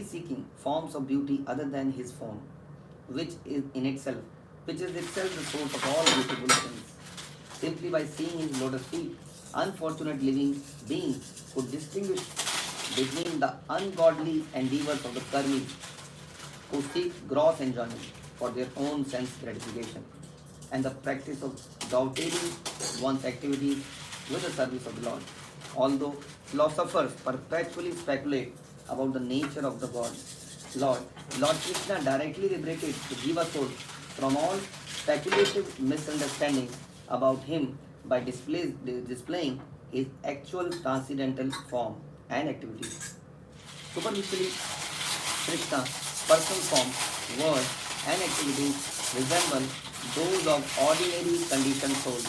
seeking forms of beauty other than his form, which is itself the source of all beautiful things. Simply by seeing his lotus feet, unfortunate living beings could distinguish between the ungodly endeavors of the karmis who seek gross enjoyment for their own sense gratification and the practice of doubting one's activities with the service of the Lord. Although philosophers perpetually speculate about the nature of the God, Lord Krishna directly liberated the Jiva soul from all speculative misunderstandings about him by displaying his actual transcendental form and activities. Superficially, Krishna's personal form, words, and activities resemble those of ordinary conditioned souls.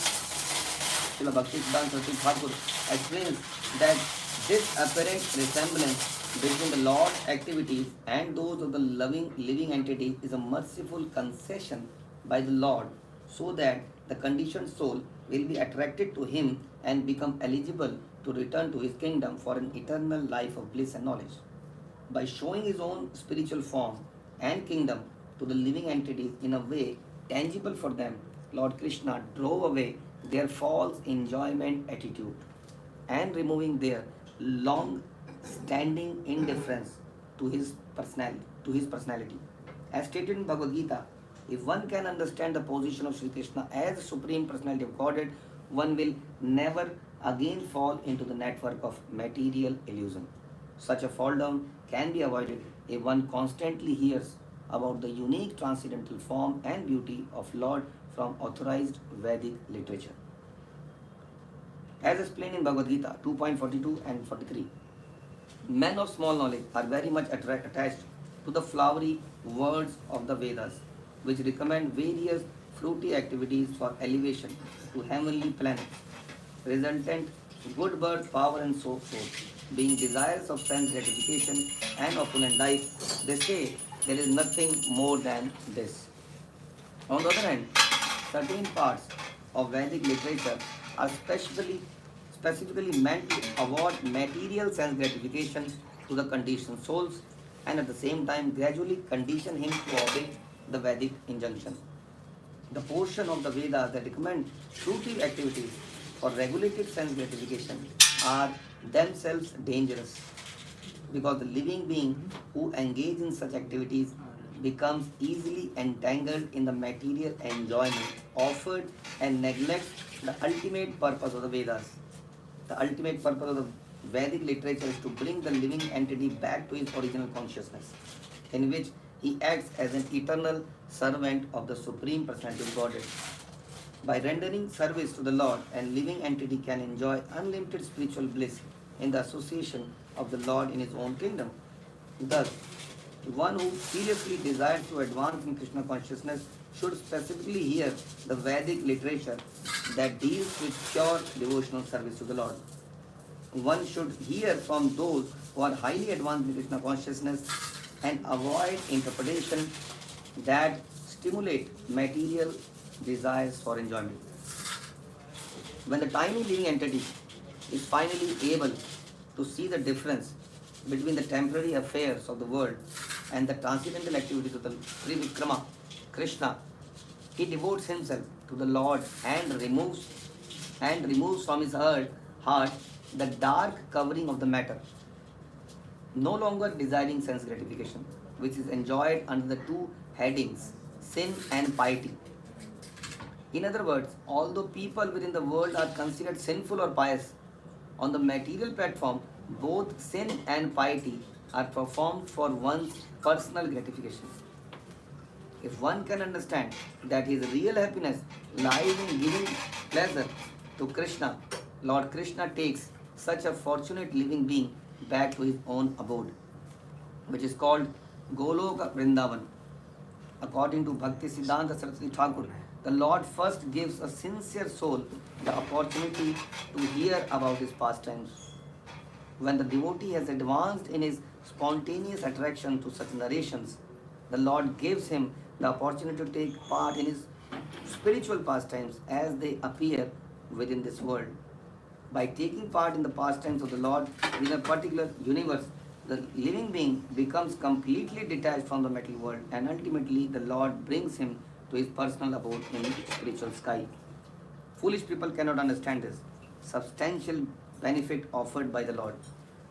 Srila Bhaktisiddhanta Saraswati Thakur explains that this apparent resemblance between the Lord's activities and those of the living entity is a merciful concession by the Lord so that the conditioned soul will be attracted to him and become eligible to return to his kingdom for an eternal life of bliss and knowledge. By showing his own spiritual form and kingdom to the living entities in a way tangible for them, Lord Krishna drove away their false enjoyment attitude and removing their long standing indifference to his personality. As stated in Bhagavad Gita, if one can understand the position of Sri Krishna as the Supreme Personality of Godhead, one will never again fall into the network of material illusion. Such a fall down can be avoided if one constantly hears about the unique transcendental form and beauty of Lord from authorized Vedic literature. As explained in Bhagavad Gita 2.42 and 43, men of small knowledge are very much attached to the flowery words of the Vedas, which recommend various fruity activities for elevation to heavenly planets, resultant good birth, power, and so forth. Being desires of sense gratification and opulent life, they say there is nothing more than this. On the other hand, certain parts of Vedic literature are specifically meant to award material sense gratification to the conditioned souls and at the same time gradually condition him to obey the Vedic injunction. The portion of the Vedas that recommend fruitive activities for regulated sense gratification are themselves dangerous because the living being who engage in such activities becomes easily entangled in the material enjoyment offered and neglects the ultimate purpose of the Vedas. The ultimate purpose of the Vedic literature is to bring the living entity back to his original consciousness, in which he acts as an eternal servant of the Supreme Personality of Godhead. By rendering service to the Lord, a living entity can enjoy unlimited spiritual bliss in the association of the Lord in his own kingdom. Thus, one who seriously desires to advance in Krishna consciousness should specifically hear the Vedic literature that deals with pure devotional service to the Lord. One should hear from those who are highly advanced in Krishna consciousness and avoid interpretation that stimulate material desires for enjoyment. When the tiny living entity is finally able to see the difference between the temporary affairs of the world and the transcendental activities of the Trivikrama, Krishna, he devotes himself to the Lord and removes from his heart the dark covering of the matter, no longer desiring sense gratification, which is enjoyed under the two headings sin and piety. In other words, although people within the world are considered sinful or pious, on the material platform, both sin and piety are performed for one's personal gratification. If one can understand that his real happiness lies in giving pleasure to Krishna, Lord Krishna takes such a fortunate living being back to his own abode, which is called Goloka Vrindavan. According to Bhakti Siddhanta Saraswati Thakur, the Lord first gives a sincere soul the opportunity to hear about his pastimes. When the devotee has advanced in his spontaneous attraction to such narrations, the Lord gives him the opportunity to take part in his spiritual pastimes as they appear within this world. By taking part in the pastimes of the Lord in a particular universe, the living being becomes completely detached from the material world and ultimately the Lord brings him to his personal abode in the spiritual sky. Foolish people cannot understand this substantial benefit offered by the Lord.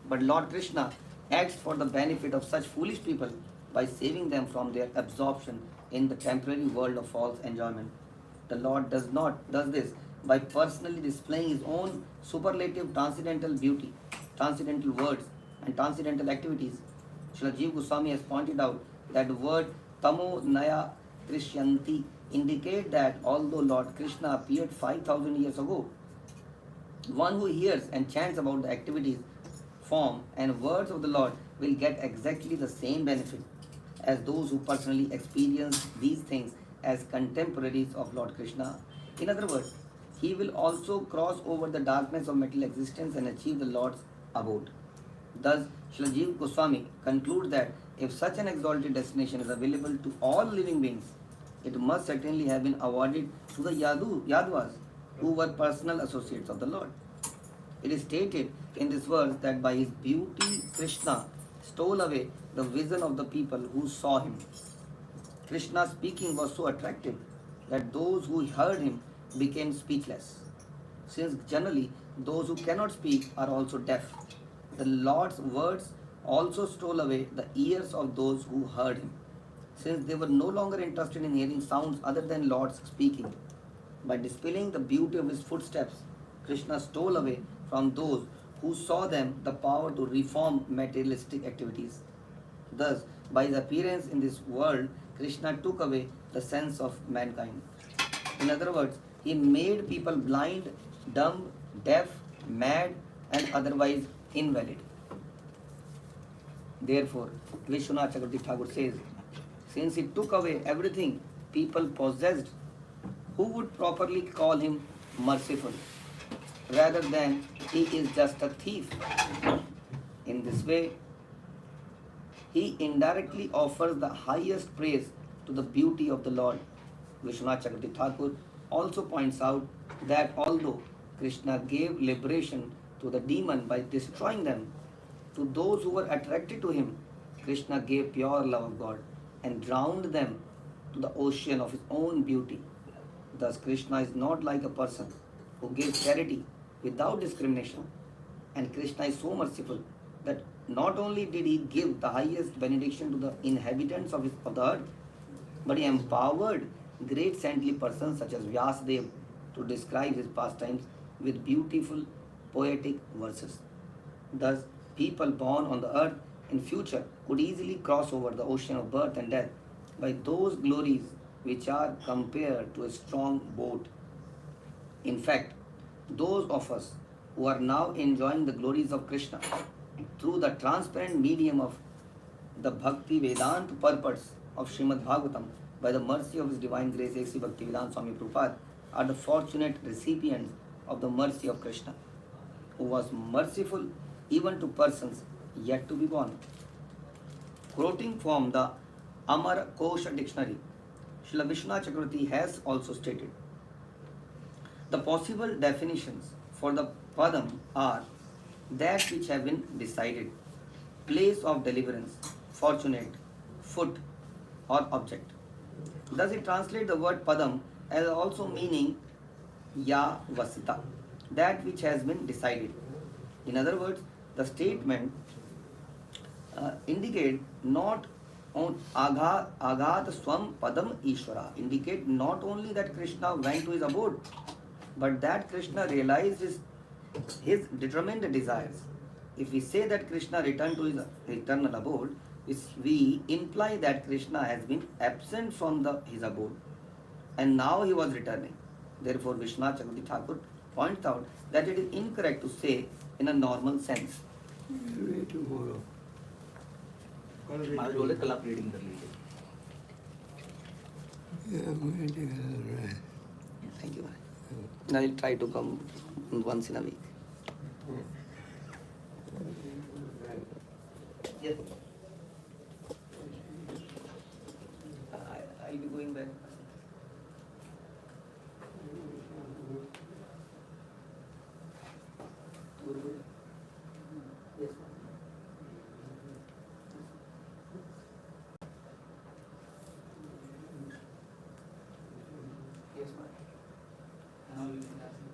But Lord Krishna acts for the benefit of such foolish people by saving them from their absorption in the temporary world of false enjoyment. The Lord does this by personally displaying his own superlative transcendental beauty, transcendental words, and transcendental activities. Srila Jiva Goswami has pointed out that the word Tamo Naya Krishyanti indicate that although Lord Krishna appeared 5,000 years ago, one who hears and chants about the activities, form, and words of the Lord will get exactly the same benefit as those who personally experience these things as contemporaries of Lord Krishna. In other words, he will also cross over the darkness of material existence and achieve the Lord's abode. Thus, Srila Jiva Goswami concludes that if such an exalted destination is available to all living beings, it must certainly have been awarded to the Yadvas, who were personal associates of the Lord. It is stated in this verse that by his beauty, Krishna stole away the vision of the people who saw him. Krishna's speaking was so attractive that those who heard him became speechless. Since generally those who cannot speak are also deaf, the Lord's words also stole away the ears of those who heard him, since they were no longer interested in hearing sounds other than Lord's speaking. By displaying the beauty of his footsteps, Krishna stole away from those who saw them the power to reform materialistic activities. Thus, by his appearance in this world, Krishna took away the sense of mankind. In other words, he made people blind, dumb, deaf, mad, and otherwise invalid. Therefore, Vishwanath Chakravarti Thakur says, since he took away everything people possessed, who would properly call him merciful rather than he is just a thief? In this way, he indirectly offers the highest praise to the beauty of the Lord. Vishwanath Chakravarti Thakur also points out that although Krishna gave liberation to the demon by destroying them, to those who were attracted to him, Krishna gave pure love of God and drowned them to the ocean of his own beauty. Thus, Krishna is not like a person who gives charity without discrimination. And Krishna is so merciful that not only did he give the highest benediction to the inhabitants of the earth, but he empowered great saintly persons such as Vyasadeva to describe his pastimes with beautiful poetic verses. Thus, people born on the earth in future could easily cross over the ocean of birth and death by those glories which are compared to a strong boat. In fact, those of us who are now enjoying the glories of Krishna through the transparent medium of the Bhakti Vedanta purports of Srimad Bhagavatam by the mercy of His Divine Grace A.C. Bhaktivedanta Swami Prabhupada are the fortunate recipients of the mercy of Krishna, who was merciful even to persons yet to be born. Quoting from the Amar Kosha dictionary, Srila Vishwanath Chakravarti has also stated, the possible definitions for the Padam are that which have been decided, place of deliverance, fortunate, foot, or object. Thus, it translates the word Padam as also meaning Ya Vasita, that which has been decided. In other words, the statement indicate not on Aghat Swam Padam Ishvara, indicate not only that Krishna went to his abode, but that Krishna realized his determined desires. If we say that Krishna returned to his eternal abode, we imply that Krishna has been absent from his abode and now he was returning. Therefore, Vishwanath Chakravarti Thakur points out that it is incorrect to say in a normal sense. tomorrow. महाराज बोले कल आप reading कर लीजिए. Thank you. I'll try to come once in a week. Yes. I'll be going back. Yes, ma'am. Yes, ma'am. Now you can ask me.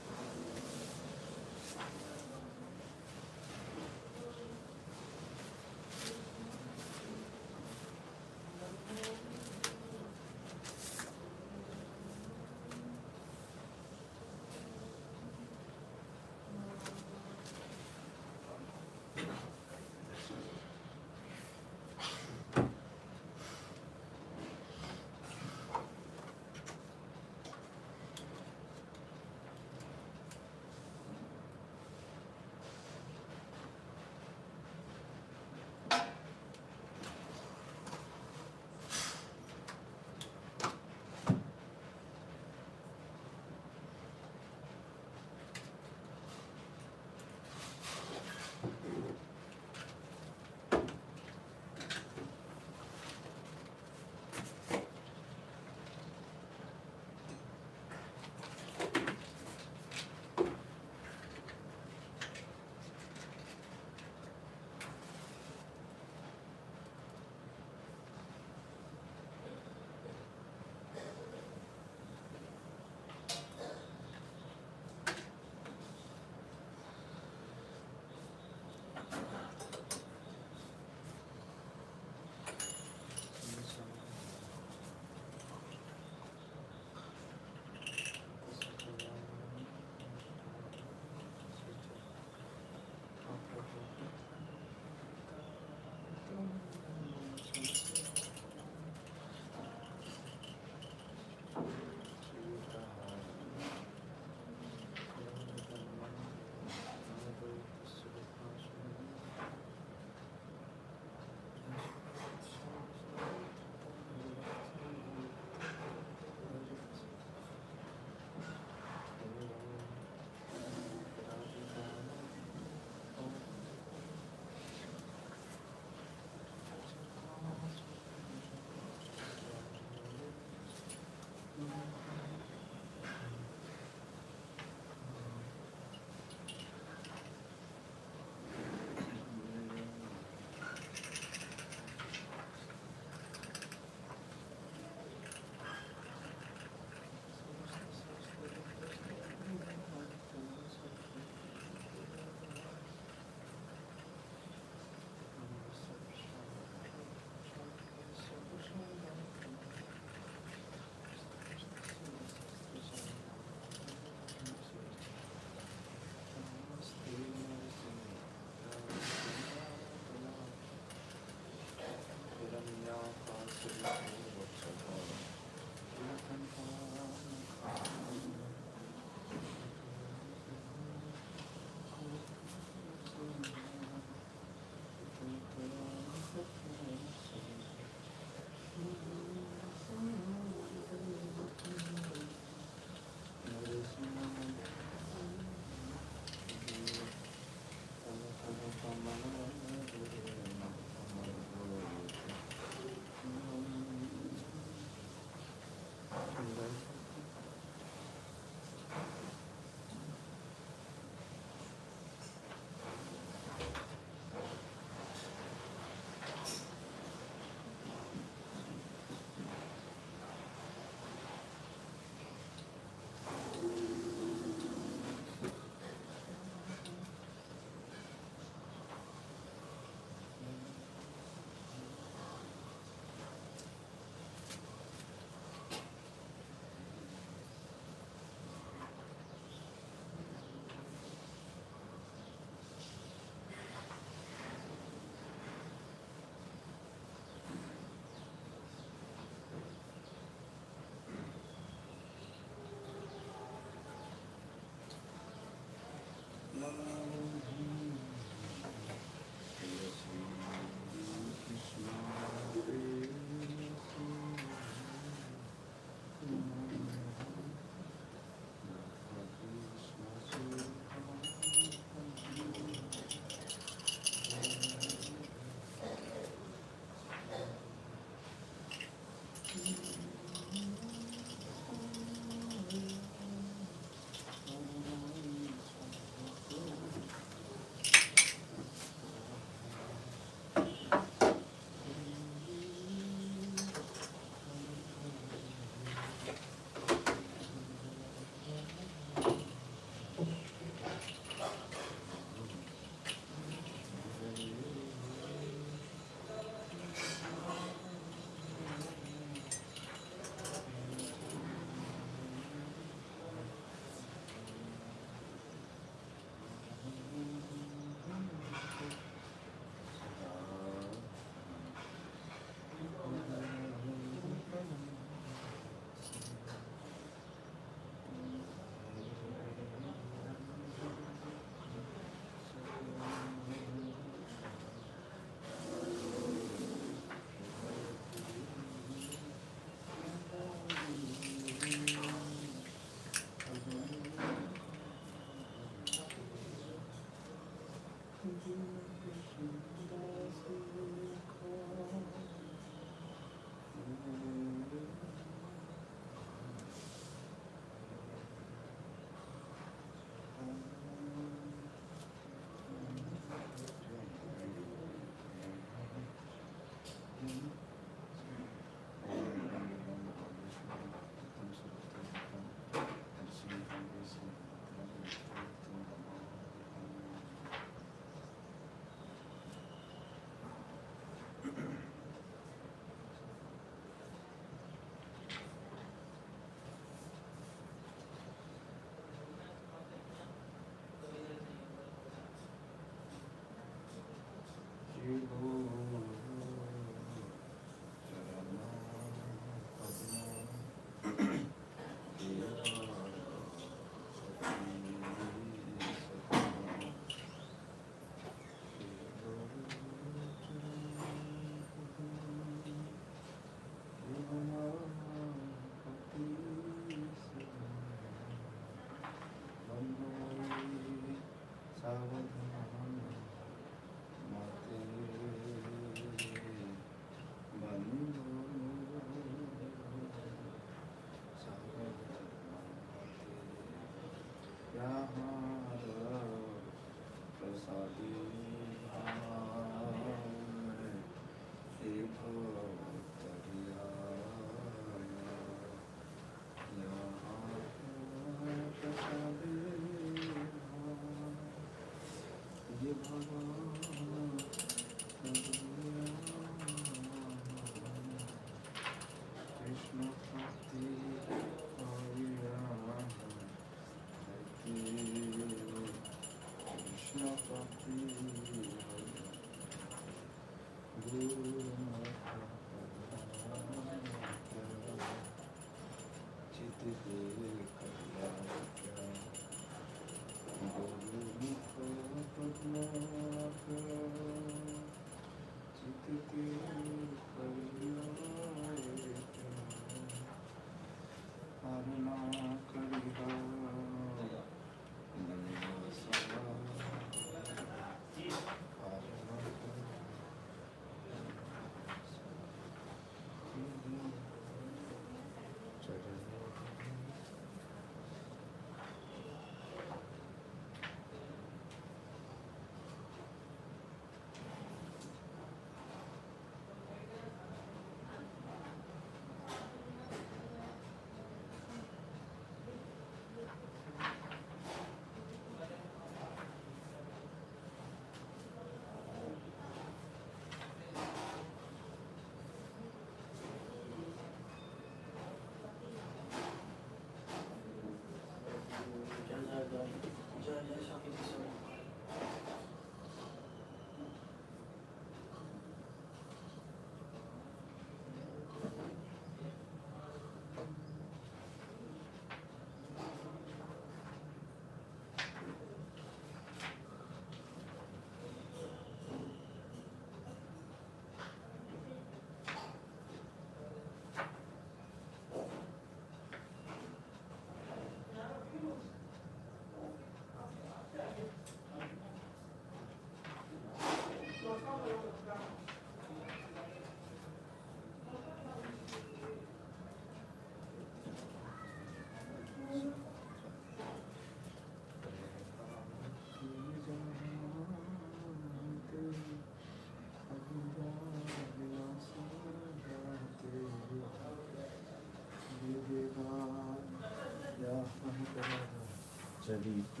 चरित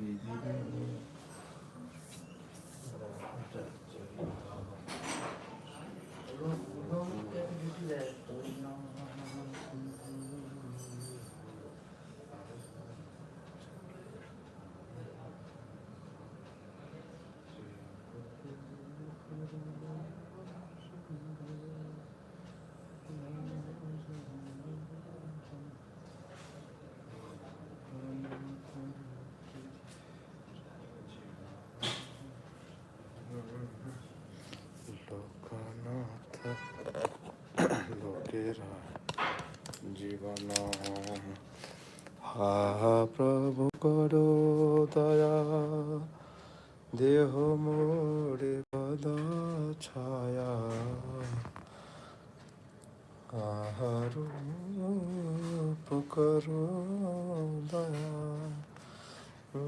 विधिर लोकनाथ लोकेरा जीवन हा प्रभु करो दया देह मोरे पद छाया आहारो करो दया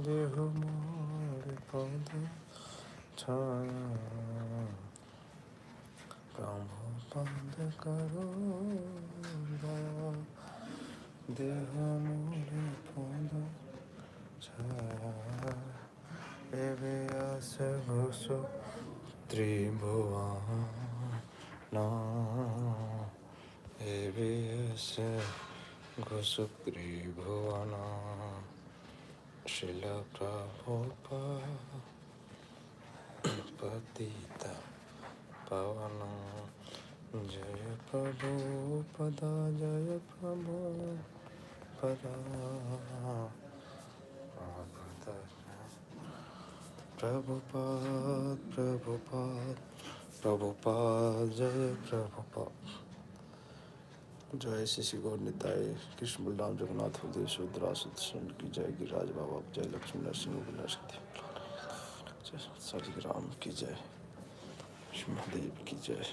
देह मोरे पद छाया प्रभु पद करो दया देह मोरे पद छाया एवे आस घोषो त्रिभुवन एवे आस घोषो त्रिभुवन शिल प्रभुपतित पवन जय प्रभुपद जय प्रभुपद प्रभुपाद प्रभुपाद प्रभुपाद जय प्रभुपाद जय श्री गौर निताय कृष्ण बलराम जगन्नाथ हृदय सुद्रा सुदर्शन की जय गिरिराज बाबा जय लक्ष्मी नरसिंह शक्ति जय सारी राम की जय महादेव की जय।